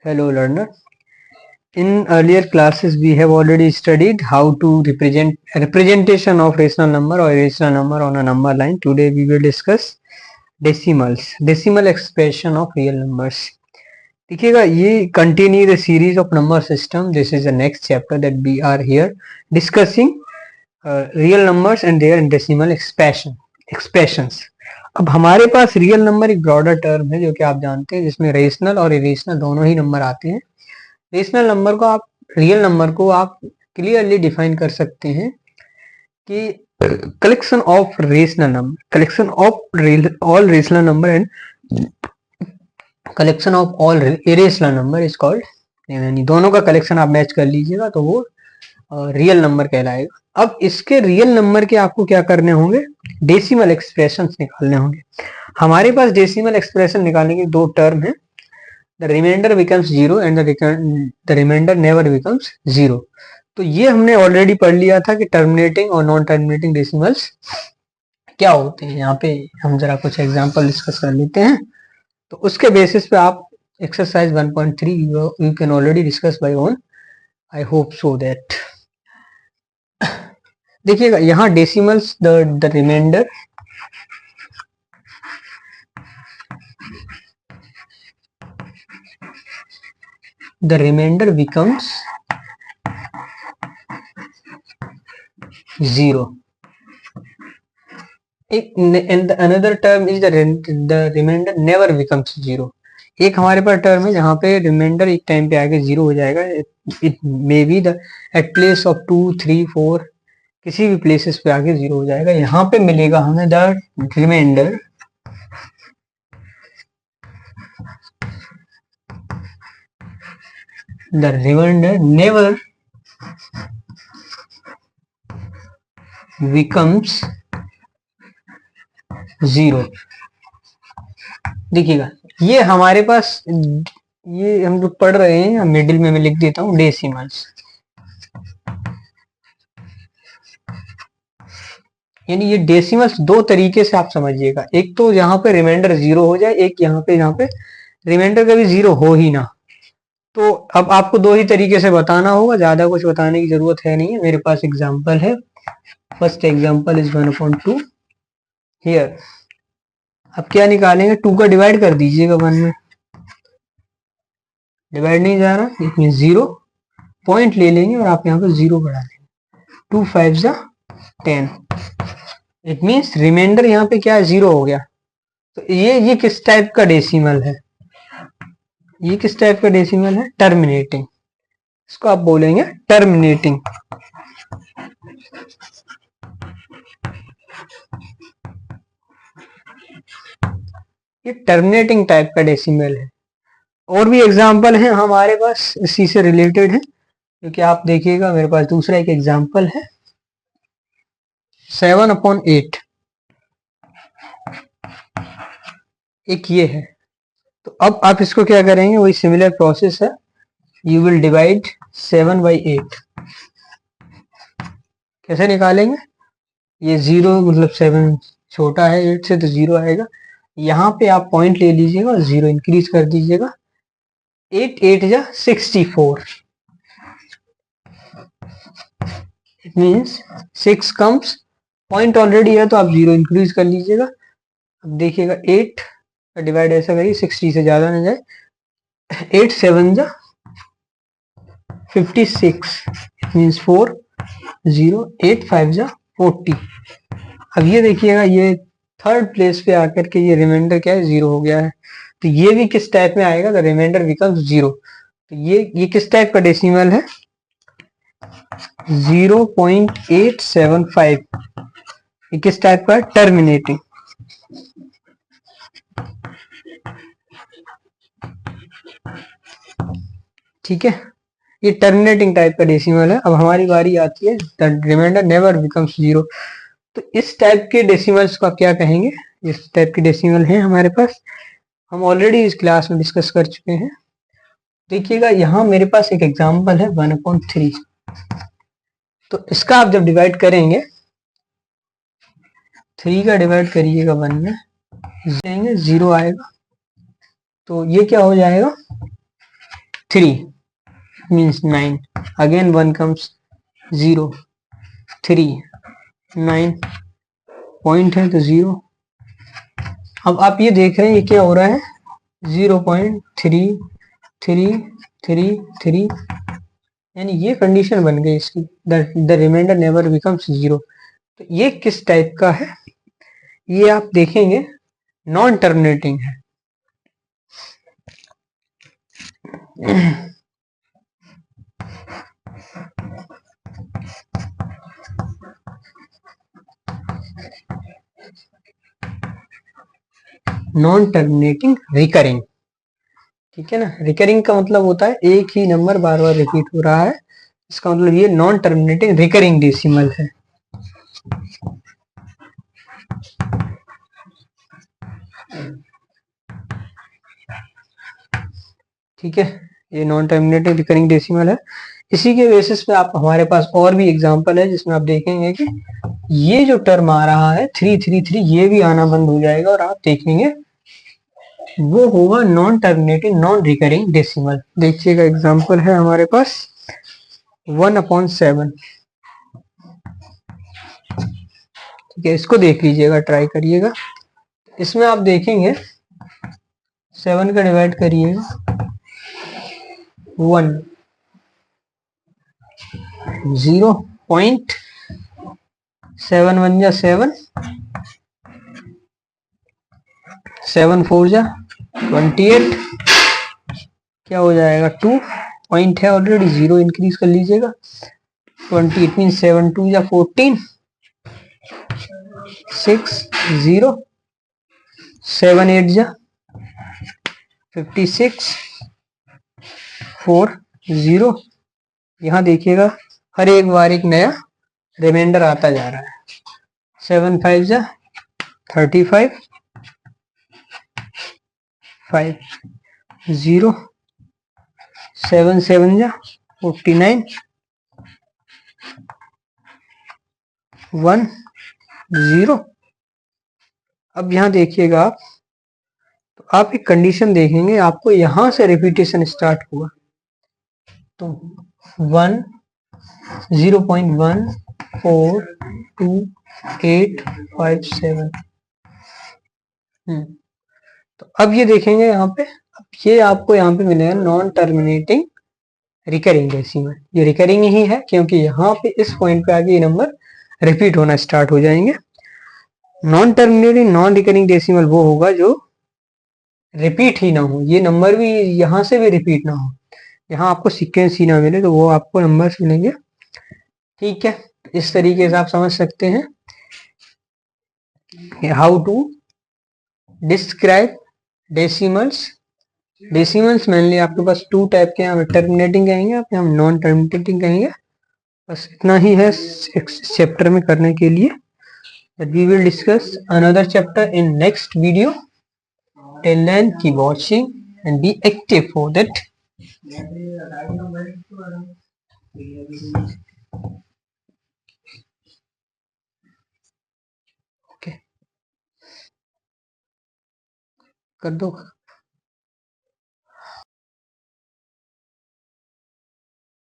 Hello learner. In earlier classes we have already studied how to represent representation of rational number or irrational number on a number line. Today we will discuss decimals, decimal expression of real numbers. देखिएगा ये continue the series of number system. This is the next chapter that we are here discussing real numbers and their decimal expressions. अब हमारे पास real number एक broader term है जो कि आप जानते हैं, जिसमें रेशनल और इरेशनल दोनों ही नंबर आते हैं। रेशनल नंबर को आप रियल नंबर को आप क्लियरली डिफाइन कर सकते हैं कि collection of rational number, collection of all rational number and collection of all irrational number is called, यानी दोनों का कलेक्शन आप मैच कर लीजिएगा तो वो रियल नंबर कहलाएगा। अब इसके रियल नंबर के आपको क्या करने होंगे, डेसिमल एक्सप्रेशंस निकालने होंगे। हमारे पास डेसिमल एक्सप्रेशन निकालने के दो टर्म है, the reminder becomes zero and the reminder never becomes zero. तो ये हमने ऑलरेडी पढ़ लिया था कि टर्मिनेटिंग और नॉन टर्मिनेटिंग डेसिमल्स क्या होते हैं। यहाँ पे हम जरा कुछ एग्जांपल डिस्कस कर लेते हैं। तो उसके बेसिस पे आप exercise 1.3 you can already discuss by own, I hope so that. देखिएगा यहाँ decimals, the reminder becomes zero. And another term is the remainder never becomes zero. एक हमारे पास टर्म है जहाँ पे रिमाइंडर एक टाइम पे आके जीरो हो जाएगा। It may be the eight place of 2, 3, 4 किसी भी प्लेसेस पे आके जीरो हो जाएगा। यहाँ पे मिलेगा हमें the reminder never becomes zero. देखिएगा ये हमारे पास, ये हम जो पढ़ रहे हैं मिडिल में मैं लिख देता हूँ डेसिमल्स, यानी ये डेसिमल्स दो तरीके से आप समझिएगा। एक तो यहाँ पे रिमाइंडर जीरो हो जाए, एक यहाँ पे रिमाइंडर कभी जीरो हो ही ना। तो अब आपको दो ही तरीके से बताना होगा, ज्यादा कुछ बताने की जरूरत है नहीं है। मेरे पास एग्जांपल है, फर्स्ट एग्जांपल इज 1/2 हियर। अब क्या निकालेंगे, 2 का डिवाइड कर दीजिएगा 1 में, डिवाइड नहीं जा रहा, इट मीन जीरो। पॉइंट ले लेंगे और आप यहाँ पे जीरो बढ़ा लेंगे, 2 5 10। इट मीन्स रिमाइंडर यहाँ पे क्या जीरो हो गया। तो ये किस टाइप का डेसिमल है, ये किस टाइप का डेसिमल है, टर्मिनेटिंग। इसको आप बोलेंगे टर्मिनेटिंग। ये टर्मिनेटिंग टाइप का डेसिमल है। और भी एग्जांपल हैं हमारे पास इसी से रिलेटेड है, क्योंकि आप देखिएगा मेरे पास दूसरा एक एग्जांपल है 7/8, एक ये है। तो अब आप इसको क्या करेंगे, वही सिमिलर प्रोसेस है, यू विल डिवाइड 7/8। कैसे निकालेंगे, ये जीरो मतलब 7 छोटा है 8 से तो जीरो आएगा। यहाँ पे आप पॉइंट ले लीजिएगा और जीरो इंक्रीज कर दीजिएगा, 8 8 64। It means 6 comes, point already है तो आप जीरो इंक्रीज कर लीजिएगा। अब देखिएगा 8 का डिवाइड ऐसा करिए 60 से ज्यादा ना जाए, 8 7 56, मीन्स 4 0, 8 5 40। अब ये देखिएगा ये थर्ड प्लेस पे आकर के ये रिमाइंडर क्या है, जीरो हो गया है। तो ये भी किस टाइप में आएगा, द रिमाइंडर बिकम्स जीरो। तो ये किस टाइप का डेसिमल है, 0.875। ये किस टाइप का, टर्मिनेटिंग। ठीक है, ये टर्मिनेटिंग टाइप का डेसिमल है। अब हमारी बारी आती है the reminder never becomes zero. तो इस टाइप के डेसिमल्स को आप क्या कहेंगे, इस टाइप के डेसिमल हैं हमारे पास, हम ऑलरेडी इस क्लास में डिस्कस कर चुके हैं। देखिएगा यहाँ मेरे पास एक एग्जांपल है 1/3। तो इसका आप जब डिवाइड करेंगे, 3 का डिवाइड करिएगा 1 में, जाएंगे 0 आएगा, तो ये क्या हो जाएगा 3 मीन्स 9, अगेन 1 कम्स 0 3 9 पॉइंट है तो 0। अब आप ये देख रहे हैं ये क्या हो रहा है 0.3333, यानी ये कंडीशन बन गई इसकी, द रिमाइंडर नेवर बिकम्स 0। तो ये किस टाइप का है, ये आप देखेंगे नॉन टर्मिनेटिंग है। नॉन टर्मिनेटिंग रिकरिंग, ठीक है ना। रिकरिंग का मतलब होता है एक ही नंबर बार बार रिपीट हो रहा है, इसका मतलब ये नॉन टर्मिनेटिंग रिकरिंग डेसिमल है। ठीक है, ये नॉन टर्मिनेटिंग रिकरिंग डेसिमल है। इसी के बेसिस पे आप हमारे पास और भी एग्जांपल है जिसमें आप देखेंगे कि ये जो टर्म आ रहा है 333 ये भी आना बंद हो जाएगा और आप देखेंगे वो होगा non terminating non recurring decimal. देखिएगा एग्जांपल है हमारे पास 1/7, ठीक है, इसको देख लीजिएगा, ट्राई करिएगा। इसमें आप देखेंगे 7 का डिवाइड करिएगा 1 0.7 1 जा 7 7 4 जा 28, क्या हो जाएगा 2 पॉइंट है ऑलरेडी, 0 इंक्रीज कर लीजिएगा 28 मीन 7 2 जा 14 6 0 7 8 जा 56 4 0। यहाँ देखिएगा हर एक बार एक नया रिमाइंडर आता जा रहा है। 7 5 जा 35 5 0 7 7 जा 49 1 0। अब यहाँ देखिएगा आप, तो आप एक कंडीशन देखेंगे, आपको यहां से रिपीटेशन स्टार्ट हुआ तो 1 0.1 4 2 8 5 7। तो अब ये देखेंगे यहाँ पे, अब ये आपको यहाँ पे मिलेगा नॉन टर्मिनेटिंग रिकरिंग डेसिमल। ये रिकरिंग ही है क्योंकि यहाँ पे इस पॉइंट पे आगे ये नंबर रिपीट होना स्टार्ट हो जाएंगे। Non terminating non recurring decimal वो होगा जो रिपीट ही ना हो, ये नंबर भी यहाँ से भी रिपीट ना हो, यहाँ आपको सीक्वेंस ही ना मिले, तो वो आपको नंबर्स मिलेंगे। ठीक है, इस तरीके से आप समझ सकते हैं how to describe decimals. Decimals mainly आपके पास 2 टाइप के, यहाँ टर्मिनेटिंग कहेंगे आप, यहाँ नॉन टर्मिनेटिंग कहेंगे। बस इतना ही है इस चैप्टर में करने के लिए। We will discuss another chapter in next video. Till then, keep watching and be active for that. Okay, कर दो।